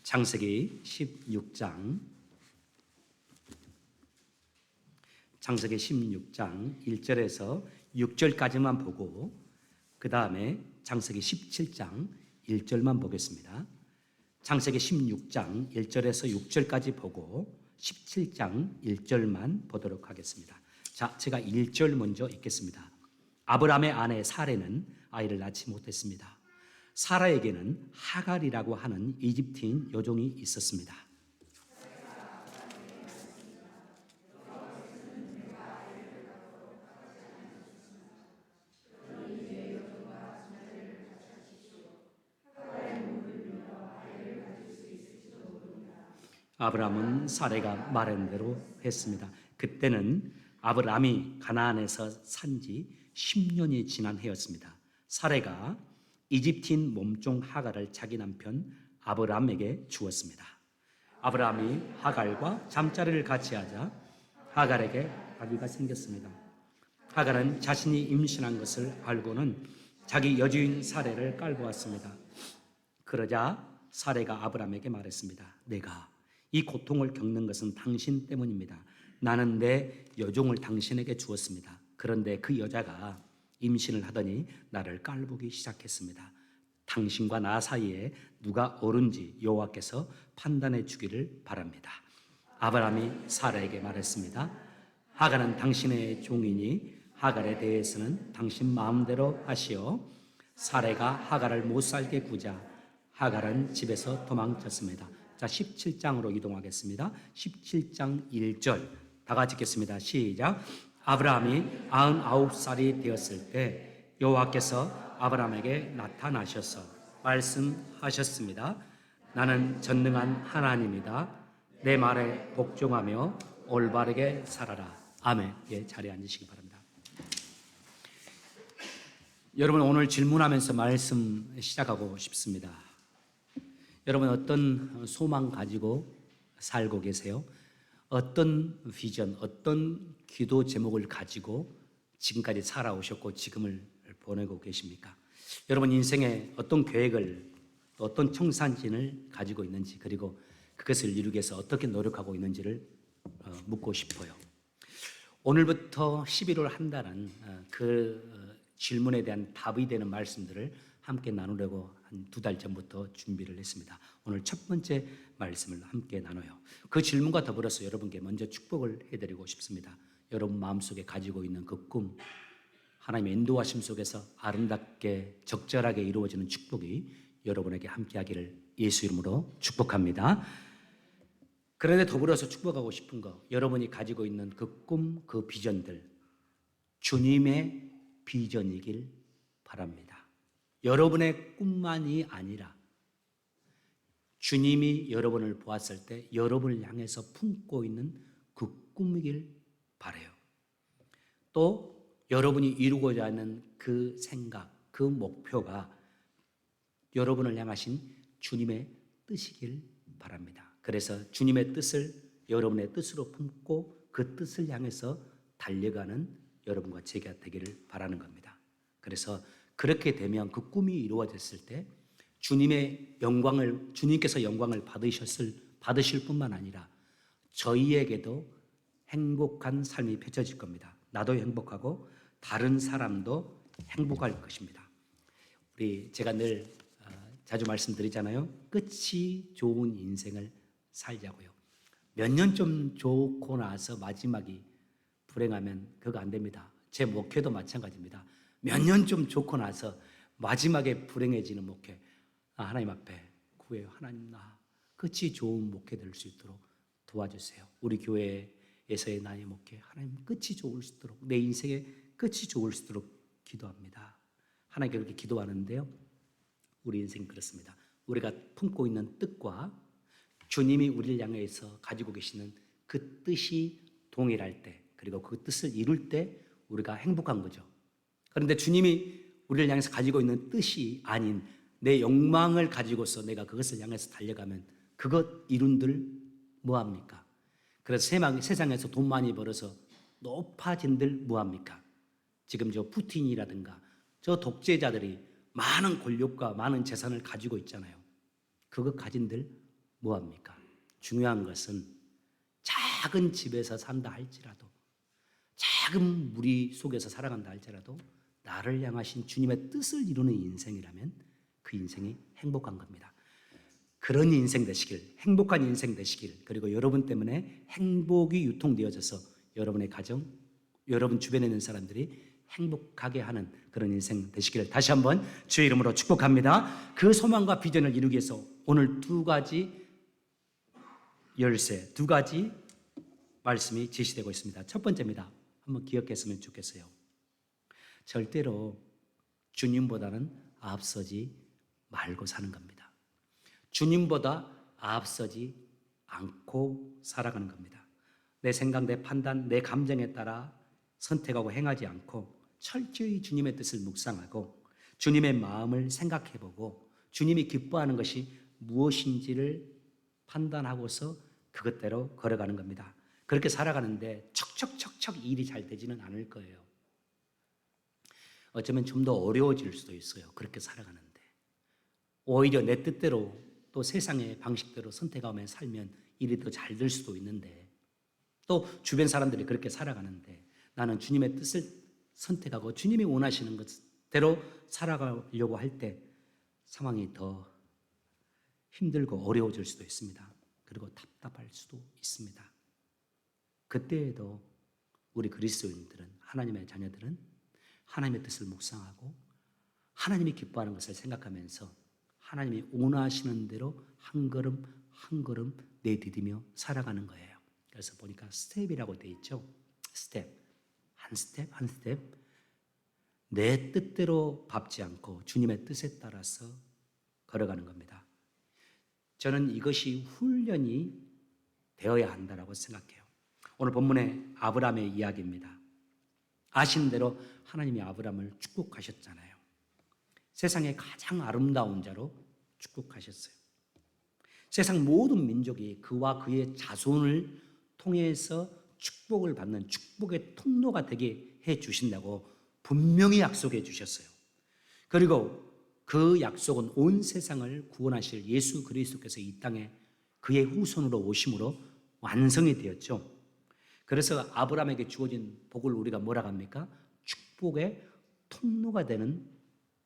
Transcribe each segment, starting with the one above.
창세기 16장 1절에서 6절까지만 보고 그 다음에 창세기 17장 1절만 보겠습니다. 창세기 16장 1절에서 6절까지 보고 17장 1절만 보도록 하겠습니다. 자, 제가 1절 먼저 읽겠습니다. 아브라함의 아내 사레는 아이를 낳지 못했습니다. 사라에게는 하갈이라고 하는 이집트인 여종이 있었습니다. 아브라함은 사레가 말한 대로 했습니다. 그때는 아브라함이 가나안에서 산 지 10년이 지난 해였습니다. 사레가 이집트인 몸종 하갈을 자기 남편 아브라함에게 주었습니다. 아브라함이 하갈과 잠자리를 같이 하자 하갈에게 아기가 생겼습니다. 하갈은 자신이 임신한 것을 알고는 자기 여주인 사레를 깔보았습니다. 그러자 사레가 아브라함에게 말했습니다. 내가 이 고통을 겪는 것은 당신 때문입니다. 나는 내 여종을 당신에게 주었습니다. 그런데 그 여자가 임신을 하더니 나를 깔보기 시작했습니다. 당신과 나 사이에 누가 옳은지 여호와께서 판단해 주기를 바랍니다. 아브라함이 사라에게 말했습니다. 하갈은 당신의 종이니 하갈에 대해서는 당신 마음대로 하시오. 사라가 하갈을 못 살게 구자 하갈은 집에서 도망쳤습니다. 자, 17장으로 이동하겠습니다. 17장 1절 다 같이 읽겠습니다. 시작. 아브라함이 99살이 되었을 때 여호와께서 아브라함에게 나타나셔서 말씀하셨습니다. 나는 전능한 하나님이다. 내 말에 복종하며 올바르게 살아라. 아멘. 예, 자리에 앉으시기 바랍니다. 여러분, 오늘 질문하면서 말씀 시작하고 싶습니다. 여러분, 어떤 소망 가지고 살고 계세요? 어떤 비전, 어떤 기도 제목을 가지고 지금까지 살아오셨고 지금을 보내고 계십니까? 여러분 인생에 어떤 계획을, 어떤 청산진을 가지고 있는지, 그리고 그것을 이루기 위해서 어떻게 노력하고 있는지를 묻고 싶어요. 오늘부터 11월 한 달은 그 질문에 대한 답이 되는 말씀들을 함께 나누려고 한 2달 전부터 준비를 했습니다. 오늘 첫 번째 말씀을 함께 나눠요. 그 질문과 더불어서 여러분께 먼저 축복을 해드리고 싶습니다. 여러분 마음속에 가지고 있는 그 꿈, 하나님의 인도하심 속에서 아름답게 적절하게 이루어지는 축복이 여러분에게 함께하기를 예수 이름으로 축복합니다. 그런데 더불어서 축복하고 싶은 거, 여러분이 가지고 있는 그 꿈, 그 비전들, 주님의 비전이길 바랍니다. 여러분의 꿈만이 아니라 주님이 여러분을 보았을 때 여러분을 향해서 품고 있는 그 꿈이길 바라요. 또 여러분이 이루고자 하는 그 생각, 그 목표가 여러분을 향하신 주님의 뜻이길 바랍니다. 그래서 주님의 뜻을 여러분의 뜻으로 품고 그 뜻을 향해서 달려가는 여러분과 제가 되기를 바라는 겁니다. 그래서 그렇게 되면 그 꿈이 이루어졌을 때 주님께서 영광을 받으실 뿐만 아니라 저희에게도 행복한 삶이 펼쳐질 겁니다. 나도 행복하고 다른 사람도 행복할 것입니다. 제가 늘 자주 말씀드리잖아요. 끝이 좋은 인생을 살자고요. 몇 년 좀 좋고 나서 마지막이 불행하면 그거 안 됩니다. 제 목회도 마찬가지입니다. 몇 년 좀 좋고 나서 마지막에 불행해지는 목회, 하나님 앞에 구해요. 하나님, 나 끝이 좋은 목회 될 수 있도록 도와주세요. 우리 교회에서의 나의 목회, 하나님 끝이 좋을 수 있도록, 내 인생의 끝이 좋을 수 있도록 기도합니다. 하나님께 그렇게 기도하는데요, 우리 인생 그렇습니다. 우리가 품고 있는 뜻과 주님이 우리를 향해서 가지고 계시는 그 뜻이 동일할 때, 그리고 그 뜻을 이룰 때 우리가 행복한 거죠. 그런데 주님이 우리를 향해서 가지고 있는 뜻이 아닌 내 욕망을 가지고서 내가 그것을 향해서 달려가면 그것 이룬들 뭐합니까? 그래서 세상에서 돈 많이 벌어서 높아진들 뭐합니까? 지금 저 푸틴이라든가 저 독재자들이 많은 권력과 많은 재산을 가지고 있잖아요. 그거 가진들 뭐합니까? 중요한 것은 작은 집에서 산다 할지라도, 작은 무리 속에서 살아간다 할지라도 나를 향하신 주님의 뜻을 이루는 인생이라면 그 인생이 행복한 겁니다. 그런 인생 되시길, 행복한 인생 되시길, 그리고 여러분 때문에 행복이 유통되어져서 여러분의 가정, 여러분 주변에 있는 사람들이 행복하게 하는 그런 인생 되시기를 다시 한번 주의 이름으로 축복합니다. 그 소망과 비전을 이루기 위해서 오늘 두 가지 열쇠, 두 가지 말씀이 제시되고 있습니다. 첫 번째입니다. 한번 기억했으면 좋겠어요. 절대로 주님보다는 앞서지 말고 사는 겁니다. 주님보다 앞서지 않고 살아가는 겁니다. 내 생각, 내 판단, 내 감정에 따라 선택하고 행하지 않고 철저히 주님의 뜻을 묵상하고 주님의 마음을 생각해보고 주님이 기뻐하는 것이 무엇인지를 판단하고서 그것대로 걸어가는 겁니다. 그렇게 살아가는데 척척척척 일이 잘 되지는 않을 거예요. 어쩌면 좀 더 어려워질 수도 있어요. 그렇게 살아가는데 오히려 내 뜻대로 또 세상의 방식대로 선택하며 살면 일이 더 잘 될 수도 있는데, 또 주변 사람들이 그렇게 살아가는데 나는 주님의 뜻을 선택하고 주님이 원하시는 것대로 살아가려고 할 때 상황이 더 힘들고 어려워질 수도 있습니다. 그리고 답답할 수도 있습니다. 그때에도 우리 그리스도인들은, 하나님의 자녀들은 하나님의 뜻을 묵상하고 하나님이 기뻐하는 것을 생각하면서 하나님이 원하시는 대로 한 걸음 한 걸음 내디디며 살아가는 거예요. 그래서 보니까 스텝이라고 되어 있죠. 스텝, 한 스텝 한 스텝 내 뜻대로 밟지 않고 주님의 뜻에 따라서 걸어가는 겁니다. 저는 이것이 훈련이 되어야 한다고 생각해요. 오늘 본문의 아브라함의 이야기입니다. 아시는 대로 하나님이 아브라함을 축복하셨잖아요. 세상의 가장 아름다운 자로 축복하셨어요. 세상 모든 민족이 그와 그의 자손을 통해서 축복을 받는 축복의 통로가 되게 해 주신다고 분명히 약속해 주셨어요. 그리고 그 약속은 온 세상을 구원하실 예수 그리스도께서 이 땅에 그의 후손으로 오심으로 완성이 되었죠. 그래서 아브라함에게 주어진 복을 우리가 뭐라고 합니까? 축복의 통로가 되는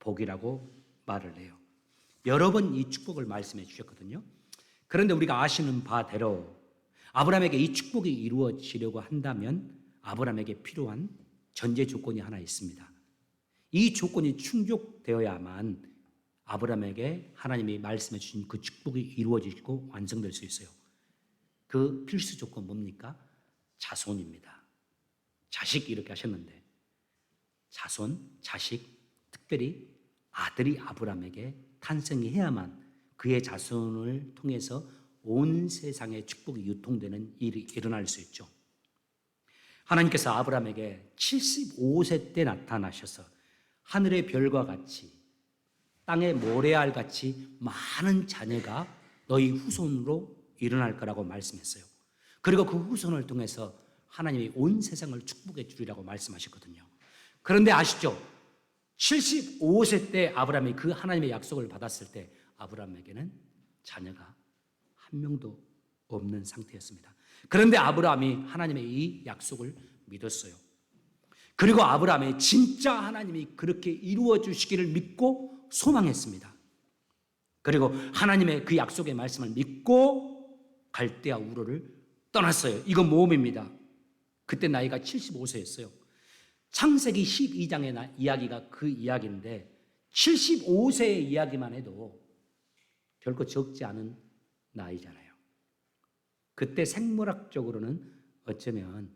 복이라고 말을 해요. 여러 번 이 축복을 말씀해 주셨거든요. 그런데 우리가 아시는 바대로 아브라함에게 이 축복이 이루어지려고 한다면 아브라함에게 필요한 전제 조건이 하나 있습니다. 이 조건이 충족되어야만 아브라함에게 하나님이 말씀해 주신 그 축복이 이루어지고 완성될 수 있어요. 그 필수 조건 뭡니까? 자손입니다. 자식 이렇게 하셨는데 자손, 자식, 특별히 아들이 아브라함에게 탄생해야만 그의 자손을 통해서 온 세상에 축복이 유통되는 일이 일어날 수 있죠. 하나님께서 아브라함에게 75세 때 나타나셔서 하늘의 별과 같이 땅의 모래알 같이 많은 자녀가 너희 후손으로 일어날 거라고 말씀했어요. 그리고 그 후손을 통해서 하나님이 온 세상을 축복해 주리라고 말씀하셨거든요. 그런데 아시죠? 75세 때 아브라함이 그 하나님의 약속을 받았을 때 아브라함에게는 자녀가 한 명도 없는 상태였습니다. 그런데 아브라함이 하나님의 이 약속을 믿었어요. 그리고 아브라함이 진짜 하나님이 그렇게 이루어 주시기를 믿고 소망했습니다. 그리고 하나님의 그 약속의 말씀을 믿고 갈대아 우르를 떠났어요. 이건 모험입니다. 그때 나이가 75세였어요. 창세기 12장의 이야기가 그 이야기인데 75세의 이야기만 해도 결코 적지 않은 나이잖아요. 그때 생물학적으로는 어쩌면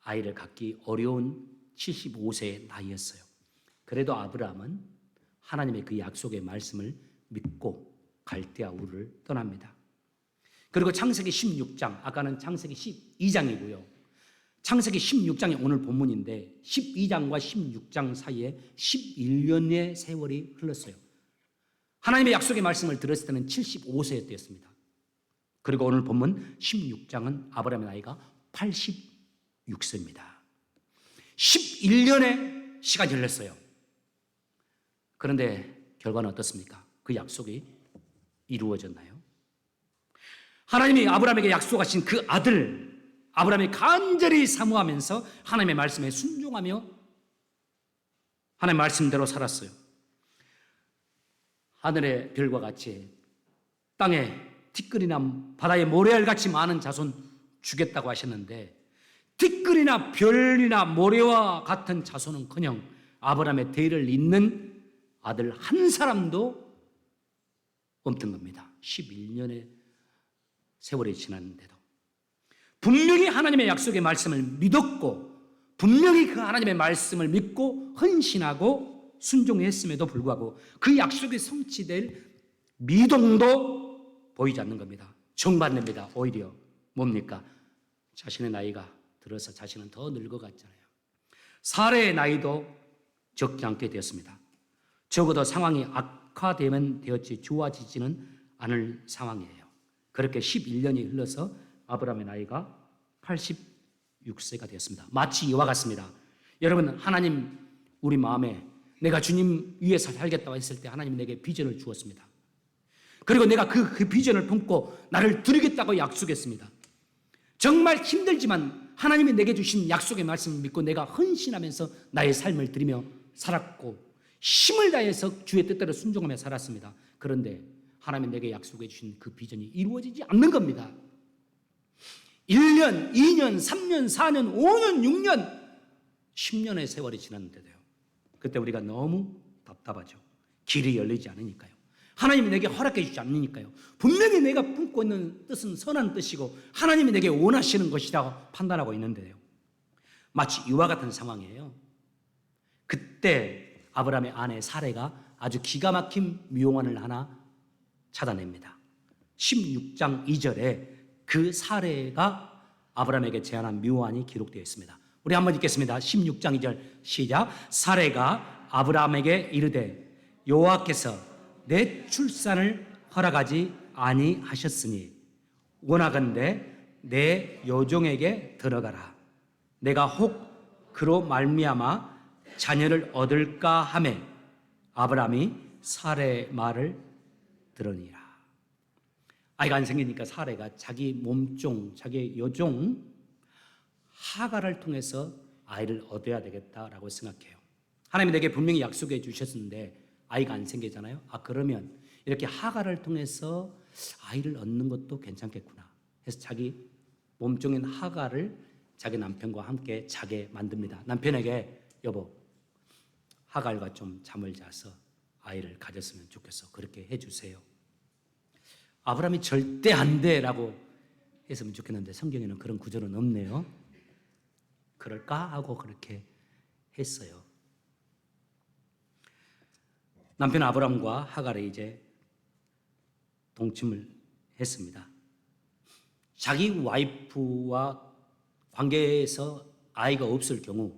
아이를 갖기 어려운 75세의 나이였어요. 그래도 아브라함은 하나님의 그 약속의 말씀을 믿고 갈대아 우르를 떠납니다. 그리고 창세기 16장, 아까는 창세기 12장이고요. 창세기 16장이 오늘 본문인데 12장과 16장 사이에 11년의 세월이 흘렀어요. 하나님의 약속의 말씀을 들었을 때는 75세였습니다. 그리고 오늘 본문 16장은 아브라함의 나이가 86세입니다. 11년의 시간이 흘렀어요. 그런데 결과는 어떻습니까? 그 약속이 이루어졌나요? 하나님이 아브라함에게 약속하신 그 아들, 아브라함이 간절히 사모하면서 하나님의 말씀에 순종하며 하나님의 말씀대로 살았어요. 하늘의 별과 같이 땅에 티끌이나 바다의 모래알같이 많은 자손 주겠다고 하셨는데, 티끌이나 별이나 모래와 같은 자손은커녕 아브라함의 대를 잇는 아들 한 사람도 없던 겁니다. 11년의 세월이 지났는데도 분명히 하나님의 약속의 말씀을 믿었고, 분명히 그 하나님의 말씀을 믿고 헌신하고 순종했음에도 불구하고 그 약속이 성취될 미동도 보이지 않는 겁니다. 정반대입니다. 오히려 뭡니까? 자신의 나이가 들어서 자신은 더 늙어갔잖아요. 사례의 나이도 적지 않게 되었습니다. 적어도 상황이 악화되면 되었지 좋아지지는 않을 상황이에요. 그렇게 11년이 흘러서 아브라함의 나이가 86세가 되었습니다. 마치 이와 같습니다. 여러분, 하나님 우리 마음에 내가 주님 위해서 살겠다고 했을 때 하나님이 내게 비전을 주었습니다. 그리고 내가 그 비전을 품고 나를 드리겠다고 약속했습니다. 정말 힘들지만 하나님이 내게 주신 약속의 말씀을 믿고 내가 헌신하면서 나의 삶을 드리며 살았고 힘을 다해서 주의 뜻대로 순종하며 살았습니다. 그런데 하나님이 내게 약속해 주신 그 비전이 이루어지지 않는 겁니다. 1년, 2년, 3년, 4년, 5년, 6년, 10년의 세월이 지났는데도요. 그때 우리가 너무 답답하죠. 길이 열리지 않으니까요. 하나님이 내게 허락해 주지 않으니까요. 분명히 내가 품고 있는 뜻은 선한 뜻이고 하나님이 내게 원하시는 것이라고 판단하고 있는데요. 마치 이와 같은 상황이에요. 그때 아브라함의 아내 사레가 아주 기가 막힌 미용안을 하나 찾아냅니다. 16장 2절에 그 사레가 아브라함에게 제안한 묘안이 기록되어 있습니다. 우리 한번 읽겠습니다. 16장 2절 시작. 사레가 아브라함에게 이르되 여호와께서 내 출산을 허락하지 아니하셨으니 원하건대 내 여종에게 들어가라. 내가 혹 그로 말미암아 자녀를 얻을까 하매 아브라함이 사레의 말을 들으니라. 아이가 안 생기니까 사레가 자기 몸종, 자기 여종 하갈을 통해서 아이를 얻어야 되겠다라고 생각해요. 하나님이 내게 분명히 약속해 주셨는데 아이가 안 생기잖아요. 그러면 이렇게 하갈을 통해서 아이를 얻는 것도 괜찮겠구나 해서 자기 몸종인 하갈을 자기 남편과 함께 자게 만듭니다. 남편에게 여보, 하갈과 좀 잠을 자서 아이를 가졌으면 좋겠어. 그렇게 해주세요. 아브라함이 절대 안 돼라고 했으면 좋겠는데 성경에는 그런 구절은 없네요. 그럴까 하고 그렇게 했어요. 남편 아브라함과 하갈이 이제 동침을 했습니다. 자기 와이프와 관계에서 아이가 없을 경우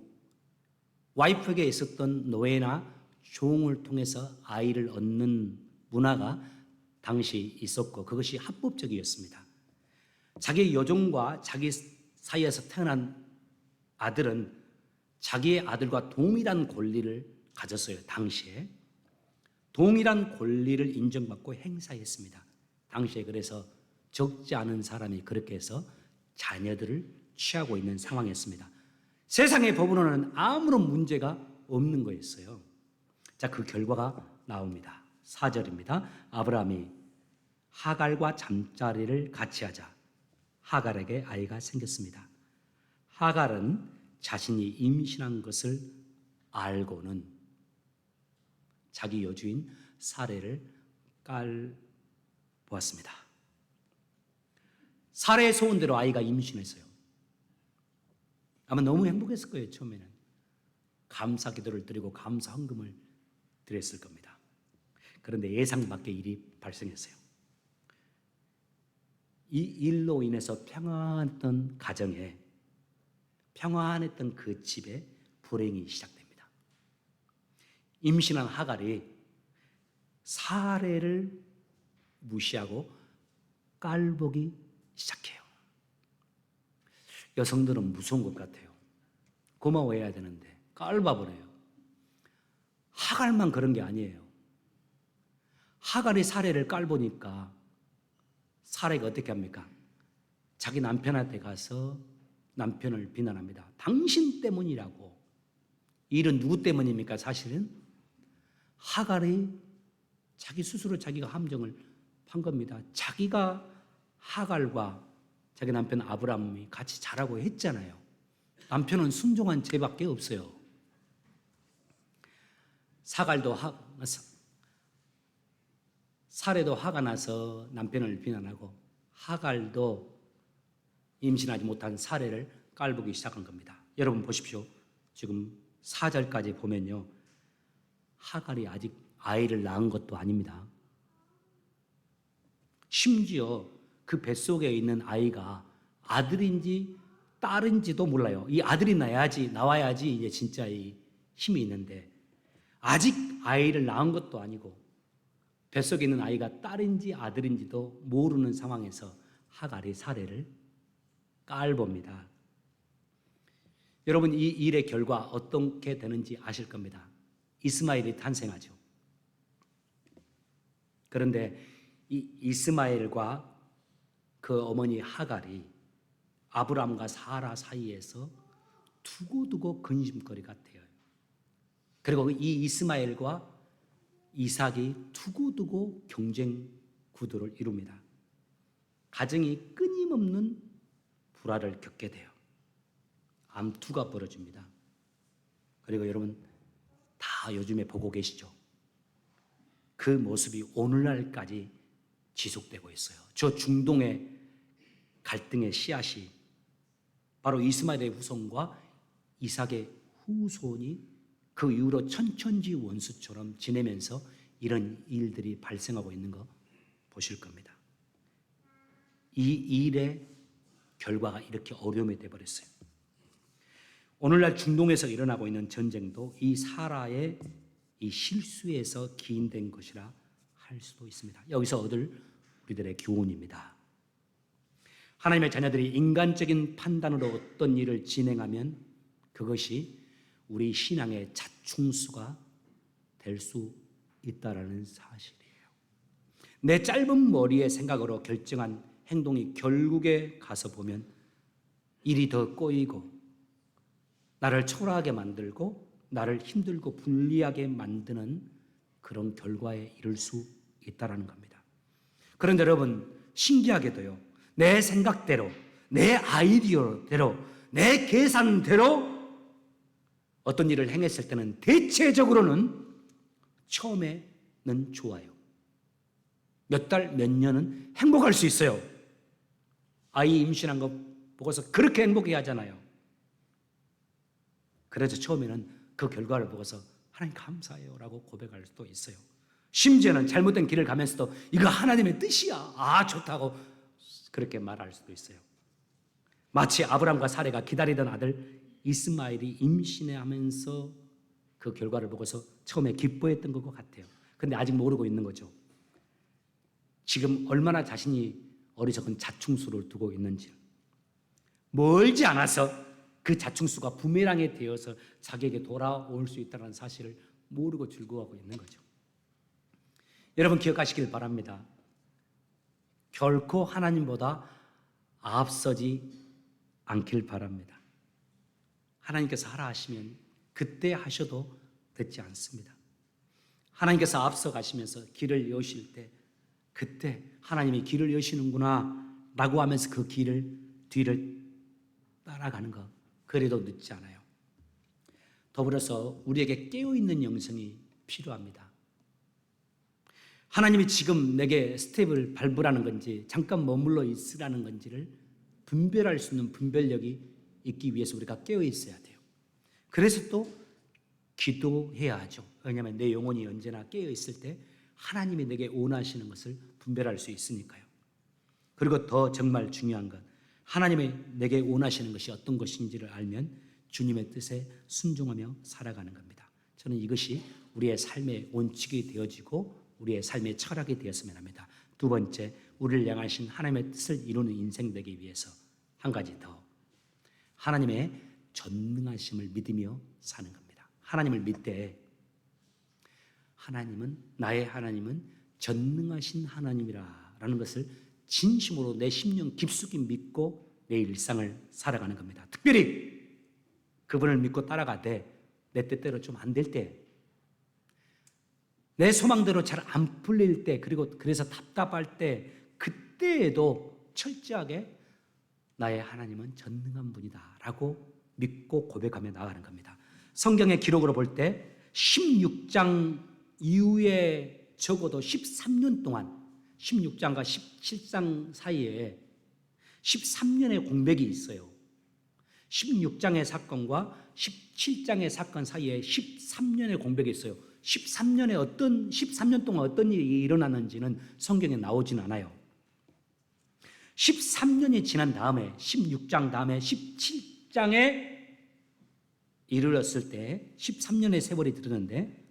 와이프에게 있었던 노예나 종을 통해서 아이를 얻는 문화가 당시 있었고 그것이 합법적이었습니다. 자기 여종과 자기 사이에서 태어난 아들은 자기의 아들과 동일한 권리를 가졌어요. 당시에 동일한 권리를 인정받고 행사했습니다. 당시에 그래서 적지 않은 사람이 그렇게 해서 자녀들을 취하고 있는 상황이었습니다. 세상의 법으로는 아무런 문제가 없는 거였어요. 자, 그 결과가 나옵니다. 4절입니다. 아브라함이 하갈과 잠자리를 같이 하자 하갈에게 아이가 생겼습니다. 하갈은 자신이 임신한 것을 알고는 자기 여주인 사레를 깔보았습니다. 사레의 소원대로 아이가 임신했어요. 아마 너무 행복했을 거예요. 처음에는 감사 기도를 드리고 감사 헌금을 드렸을 겁니다. 그런데 예상 밖의 일이 발생했어요. 이 일로 인해서 평안했던 가정에, 평안했던 그 집에 불행이 시작됩니다. 임신한 하갈이 사레를 무시하고 깔보기 시작해요. 여성들은 무서운 것 같아요. 고마워해야 되는데 깔봐버려요. 하갈만 그런 게 아니에요. 하갈이 사레를 깔보니까 사라가 어떻게 합니까? 자기 남편한테 가서 남편을 비난합니다. 당신 때문이라고. 이 일은 누구 때문입니까? 사실은 하갈이 자기 스스로 자기가 함정을 판 겁니다. 자기가 하갈과 자기 남편 아브라함이 같이 자라고 했잖아요. 남편은 순종한 죄밖에 없어요. 사례도 화가 나서 남편을 비난하고 하갈도 임신하지 못한 사례를 깔보기 시작한 겁니다. 여러분 보십시오. 지금 4절까지 보면요. 하갈이 아직 아이를 낳은 것도 아닙니다. 심지어 그 뱃속에 있는 아이가 아들인지 딸인지도 몰라요. 이 아들이 나와야지 이제 진짜 이 힘이 있는데 아직 아이를 낳은 것도 아니고 뱃속에 있는 아이가 딸인지 아들인지도 모르는 상황에서 하갈이 사례를 깔봅니다. 여러분 이 일의 결과 어떻게 되는지 아실 겁니다. 이스마엘이 탄생하죠. 그런데 이 이스마엘과 그 어머니 하갈이 아브람과 사라 사이에서 두고두고 근심거리가 돼요. 그리고 이 이스마엘과 이삭이 두고두고 경쟁 구도를 이룹니다. 가정이 끊임없는 불화를 겪게 돼요. 암투가 벌어집니다. 그리고 여러분 다 요즘에 보고 계시죠? 그 모습이 오늘날까지 지속되고 있어요. 저 중동의 갈등의 씨앗이 바로 이스마엘의 후손과 이삭의 후손이 그 이후로 천천지 원수처럼 지내면서 이런 일들이 발생하고 있는 거 보실 겁니다. 이 일의 결과가 이렇게 어려움이 되어버렸어요. 오늘날 중동에서 일어나고 있는 전쟁도 이 사라의 이 실수에서 기인된 것이라 할 수도 있습니다. 여기서 얻을 우리들의 교훈입니다. 하나님의 자녀들이 인간적인 판단으로 어떤 일을 진행하면 그것이 우리 신앙의 자충수가 될 수 있다라는 사실이에요. 내 짧은 머리의 생각으로 결정한 행동이 결국에 가서 보면 일이 더 꼬이고 나를 초라하게 만들고 나를 힘들고 불리하게 만드는 그런 결과에 이를 수 있다는 겁니다. 그런데 여러분 신기하게도요. 내 생각대로 내 아이디어대로 내 계산대로 어떤 일을 행했을 때는 대체적으로는 처음에는 좋아요. 몇 달, 몇 년은 행복할 수 있어요. 아이 임신한 거 보고서 그렇게 행복해 하잖아요. 그래서 처음에는 그 결과를 보고서 하나님 감사해요 라고 고백할 수도 있어요. 심지어는 잘못된 길을 가면서도 이거 하나님의 뜻이야. 아 좋다고 그렇게 말할 수도 있어요. 마치 아브람과 사레가 기다리던 아들 이스마엘이 임신하면서 그 결과를 보고서 처음에 기뻐했던 것 같아요. 근데 아직 모르고 있는 거죠. 지금 얼마나 자신이 어리석은 자충수를 두고 있는지 멀지 않아서 그 자충수가 부메랑이 되어서 자기에게 돌아올 수 있다는 사실을 모르고 즐거워하고 있는 거죠. 여러분 기억하시길 바랍니다. 결코 하나님보다 앞서지 않길 바랍니다. 하나님께서 하라 하시면 그때 하셔도 듣지 않습니다. 하나님께서 앞서 가시면서 길을 여실 때 그때 하나님이 길을 여시는구나 라고 하면서 그 뒤를 따라가는 것 그래도 늦지 않아요. 더불어서 우리에게 깨어있는 영성이 필요합니다. 하나님이 지금 내게 스텝을 밟으라는 건지 잠깐 머물러 있으라는 건지를 분별할 수 있는 분별력이 있기 위해서 우리가 깨어 있어야 돼요. 그래서 또 기도해야 하죠. 왜냐하면 내 영혼이 언제나 깨어 있을 때 하나님이 내게 원하시는 것을 분별할 수 있으니까요. 그리고 더 정말 중요한 것 하나님이 내게 원하시는 것이 어떤 것인지를 알면 주님의 뜻에 순종하며 살아가는 겁니다. 저는 이것이 우리의 삶의 원칙이 되어지고 우리의 삶의 철학이 되었으면 합니다. 두 번째, 우리를 향하신 하나님의 뜻을 이루는 인생 되기 위해서 한 가지 더 하나님의 전능하심을 믿으며 사는 겁니다. 하나님을 믿되 나의 하나님은 전능하신 하나님이라는 것을 진심으로 내 심령 깊숙이 믿고 내 일상을 살아가는 겁니다. 특별히 그분을 믿고 따라가되 내 뜻대로 좀 안 될 때, 내 소망대로 잘 안 풀릴 때, 그리고 그래서 답답할 때, 그때에도 철저하게 나의 하나님은 전능한 분이다 라고 믿고 고백하며 나아가는 겁니다. 성경의 기록으로 볼 때 16장 이후에 적어도 13년 동안, 16장과 17장 사이에 13년의 공백이 있어요. 16장의 사건과 17장의 사건 사이에 13년의 공백이 있어요. 13년 동안 어떤 일이 일어났는지는 성경에 나오진 않아요. 13년이 지난 다음에 16장 다음에 17장에 이르렀을 때 13년의 세월이 흐르는데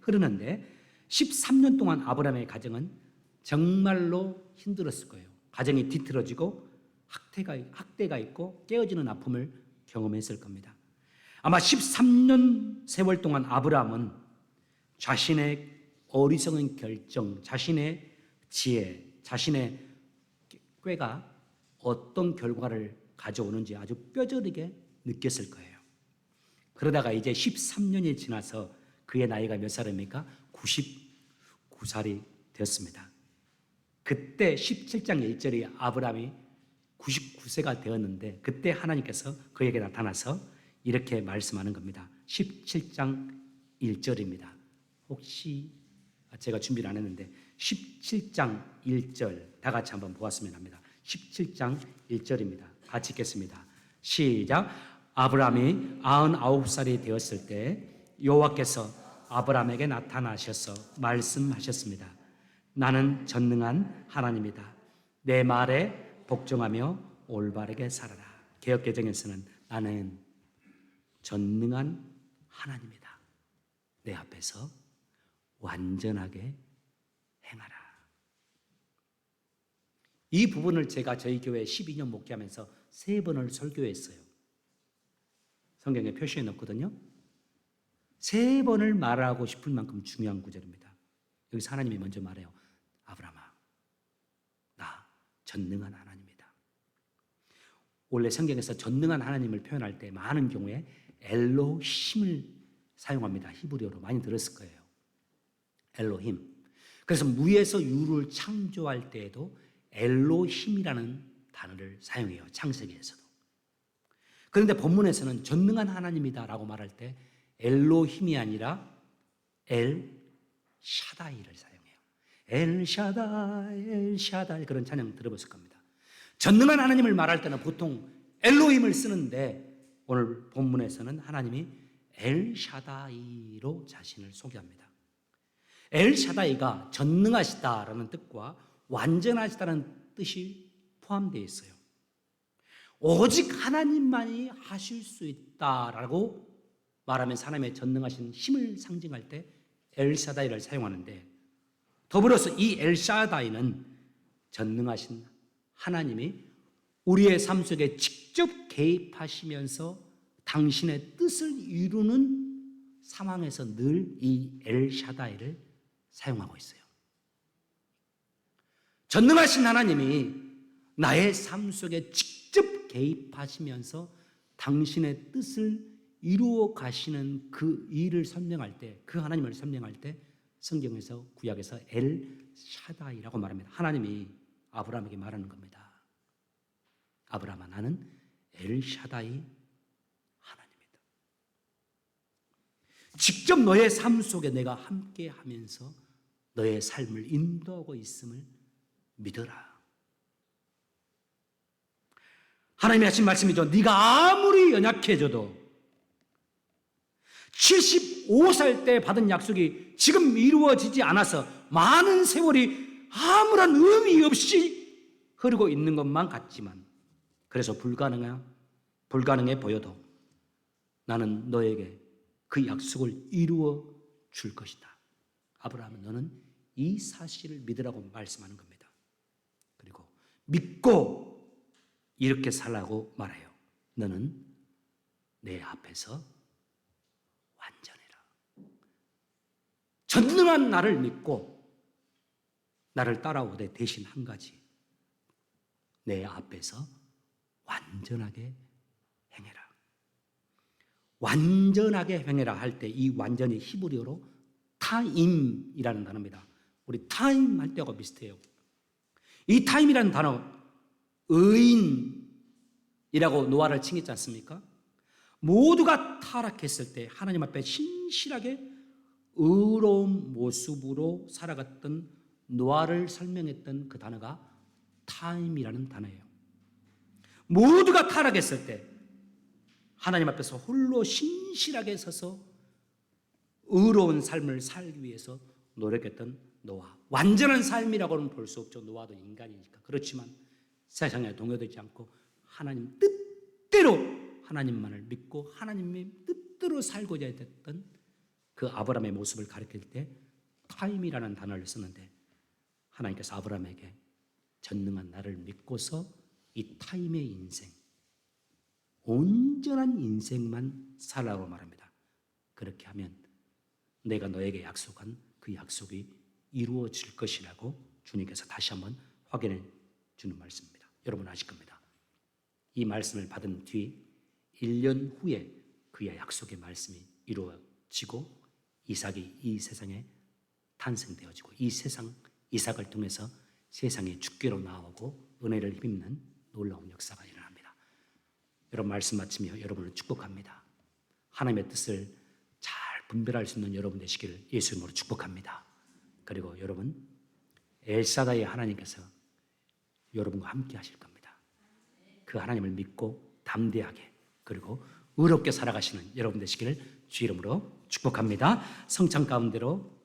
13년 동안 아브라함의 가정은 정말로 힘들었을 거예요. 가정이 뒤틀어지고 학대가 있고 깨어지는 아픔을 경험했을 겁니다. 아마 13년 세월 동안 아브라함은 자신의 어리석은 결정, 자신의 지혜, 자신의 꾀가 어떤 결과를 가져오는지 아주 뼈저리게 느꼈을 거예요. 그러다가 이제 13년이 지나서 그의 나이가 몇 살입니까? 99살이 되었습니다. 그때 17장 1절이 아브라함이 99세가 되었는데 그때 하나님께서 그에게 나타나서 이렇게 말씀하는 겁니다. 17장 1절입니다. 혹시 제가 준비를 안 했는데 17장 1절 다 같이 한번 보았으면 합니다. 17장 1절입니다. 같이 읽겠습니다. 시작. 아브라함이 99살이 되었을 때 여호와께서 아브라함에게 나타나셔서 말씀하셨습니다. 나는 전능한 하나님이다. 내 말에 복종하며 올바르게 살아라. 개역개정에서는 나는 전능한 하나님이다. 내 앞에서 완전하게 행하라. 이 부분을 제가 저희 교회 12년 목회하면서 3번을 설교했어요. 성경에 표시해 놓거든요. 3번을 말하고 싶을 만큼 중요한 구절입니다. 여기서 하나님이 먼저 말해요. 아브라함아, 나 전능한 하나님이다. 원래 성경에서 전능한 하나님을 표현할 때 많은 경우에 엘로힘을 사용합니다. 히브리어로 많이 들었을 거예요. 엘로힘. 그래서 무에서 유를 창조할 때에도 엘로힘이라는 단어를 사용해요. 창세기에서도. 그런데 본문에서는 전능한 하나님이다라고 말할 때 엘로힘이 아니라 엘 샤다이를 사용해요. 엘 샤다이, 엘 샤다이 그런 찬양 들어보실 겁니다. 전능한 하나님을 말할 때는 보통 엘로힘을 쓰는데 오늘 본문에서는 하나님이 엘 샤다이로 자신을 소개합니다. 엘 샤다이가 전능하시다라는 뜻과 완전하시다는 뜻이 포함되어 있어요. 오직 하나님만이 하실 수 있다라고 말하면서 하나님의 전능하신 힘을 상징할 때 엘샤다이를 사용하는데, 더불어서 이 엘샤다이는 전능하신 하나님이 우리의 삶 속에 직접 개입하시면서 당신의 뜻을 이루는 상황에서 늘 이 엘샤다이를 사용하고 있어요. 전능하신 하나님이 나의 삶 속에 직접 개입하시면서 당신의 뜻을 이루어 가시는 그 일을 설명할 때, 그 하나님을 설명할 때 성경에서 구약에서 엘 샤다이라고 말합니다. 하나님이 아브라함에게 말하는 겁니다. 아브라함아, 나는 엘 샤다이 하나님이다. 직접 너의 삶 속에 내가 함께 하면서 너의 삶을 인도하고 있음을 믿어라. 하나님이 하신 말씀이죠. 네가 아무리 연약해져도 75살 때 받은 약속이 지금 이루어지지 않아서 많은 세월이 아무런 의미 없이 흐르고 있는 것만 같지만, 그래서 불가능해 보여도 나는 너에게 그 약속을 이루어 줄 것이다. 아브라함은 너는 이 사실을 믿으라고 말씀하는 겁니다. 그리고 믿고 이렇게 살라고 말해요. 너는 내 앞에서 완전해라. 전능한 나를 믿고 나를 따라오되 대신 한 가지, 내 앞에서 완전하게 행해라. 완전하게 행해라 할 때 이 완전히 히브리어로 타임이라는 단어입니다. 우리 타임 할 때하고 비슷해요. 이 타임이라는 단어, 의인이라고 노아를 칭했지 않습니까? 모두가 타락했을 때 하나님 앞에 신실하게 의로운 모습으로 살아갔던 노아를 설명했던 그 단어가 타임이라는 단어예요. 모두가 타락했을 때 하나님 앞에서 홀로 신실하게 서서 의로운 삶을 살기 위해서 노력했던 노아. 완전한 삶이라고는 볼 수 없죠. 노아도 인간이니까. 그렇지만 세상에 동요되지 않고 하나님 뜻대로 하나님만을 믿고 하나님의 뜻대로 살고자 했던 그 아브라함의 모습을 가리킬 때 타임이라는 단어를 썼는데, 하나님께서 아브라함에게 전능한 나를 믿고서 이 타임의 인생, 온전한 인생만 살라고 말합니다. 그렇게 하면 내가 너에게 약속한 그 약속이 이루어질 것이라고 주님께서 다시 한번 확인해 주는 말씀입니다. 여러분 아실 겁니다. 이 말씀을 받은 뒤 1년 후에 그의 약속의 말씀이 이루어지고 이삭이 이 세상에 탄생되어지고 이 세상 이삭을 통해서 세상에 주께로 나오고 은혜를 힘입는 놀라운 역사가 일어납니다. 여러분 말씀 마치며 여러분을 축복합니다. 하나님의 뜻을 잘 분별할 수 있는 여러분 되시기를 예수 이름으로 축복합니다. 그리고 여러분, 엘사다의 하나님께서 여러분과 함께 하실 겁니다. 그 하나님을 믿고 담대하게 그리고 의롭게 살아가시는 여러분 되시기를 주 이름으로 축복합니다. 성찬 가운데로